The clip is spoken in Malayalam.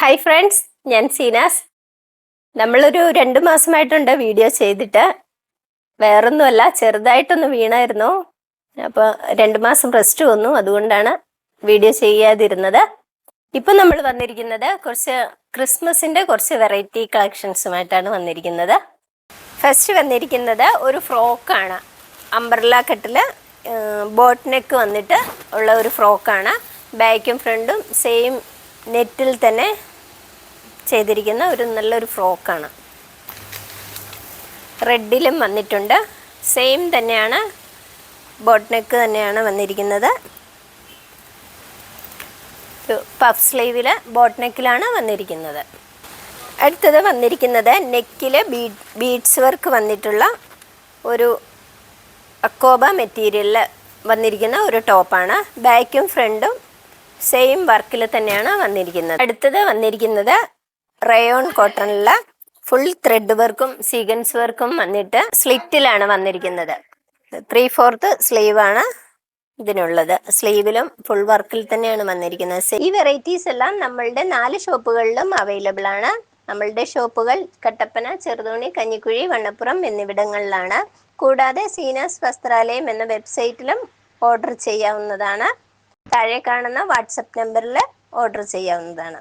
ഹായ് ഫ്രണ്ട്സ്, ഞാൻ സീനാസ്. നമ്മളൊരു 2 മാസമായിട്ടുണ്ട് വീഡിയോ ചെയ്തിട്ട്. വേറൊന്നുമല്ല, ചെറുതായിട്ടൊന്ന് വീണായിരുന്നു. അപ്പോൾ 2 മാസം റെസ്റ്റ് വന്നു, അതുകൊണ്ടാണ് വീഡിയോ ചെയ്യാതിരുന്നത്. ഇപ്പം നമ്മൾ വന്നിരിക്കുന്നത് ക്രിസ്മസിൻ്റെ കുറച്ച് വെറൈറ്റി കളക്ഷൻസുമായിട്ടാണ് വന്നിരിക്കുന്നത്. ഫസ്റ്റ് വന്നിരിക്കുന്നത് ഒരു ഫ്രോക്കാണ്. അംബ്രല്ല കട്ടിൽ ബോട്ട് നെക്ക് വന്നിട്ട് ഉള്ള ഒരു ഫ്രോക്കാണ്. ബാക്കും ഫ്രണ്ടും സെയിം നെറ്റിൽ തന്നെ ചെയ്തിരിക്കുന്ന ഒരു നല്ലൊരു ഫ്രോക്കാണ്. റെഡിലും വന്നിട്ടുണ്ട്. സെയിം തന്നെയാണ്, ബോട്ട് നെക്ക് തന്നെയാണ് വന്നിരിക്കുന്നത്. പഫ് സ്ലീവിൽ ബോട്ട് നെക്കിലാണ് വന്നിരിക്കുന്നത്. അടുത്തത് വന്നിരിക്കുന്നത് നെക്കിൽ ബീഡ്സ് വർക്ക് വന്നിട്ടുള്ള ഒരു അക്കോബ മെറ്റീരിയലിൽ വന്നിരിക്കുന്ന ഒരു ടോപ്പാണ്. ബാക്കും ഫ്രണ്ടും സെയിം വർക്കിൽ തന്നെയാണ് വന്നിരിക്കുന്നത്. അടുത്തത് വന്നിരിക്കുന്നത് റയോൺ കോട്ടണിലുള്ള ഫുൾ ത്രെഡ് വർക്കും സീക്വൻസ് വർക്കും വന്നിട്ട് സ്ലിറ്റിലാണ് വന്നിരിക്കുന്നത്. 3/4 സ്ലീവാണ് ഇതിനുള്ളത്. സ്ലീവിലും ഫുൾ വർക്കിൽ തന്നെയാണ് വന്നിരിക്കുന്നത്. ഈ വെറൈറ്റീസ് എല്ലാം നമ്മളുടെ 4 ഷോപ്പുകളിലും അവൈലബിൾ ആണ്. നമ്മളുടെ ഷോപ്പുകൾ കട്ടപ്പന, ചെറുതോണി, കഞ്ഞിക്കുഴി, വണ്ണപ്പുറം എന്നിവിടങ്ങളിലാണ്. കൂടാതെ സീനാസ് വസ്ത്രാലയം എന്ന വെബ്സൈറ്റിലും ഓർഡർ ചെയ്യാവുന്നതാണ്. താഴെ കാണുന്ന വാട്സപ്പ് നമ്പറിൽ ഓർഡർ ചെയ്യാവുന്നതാണ്.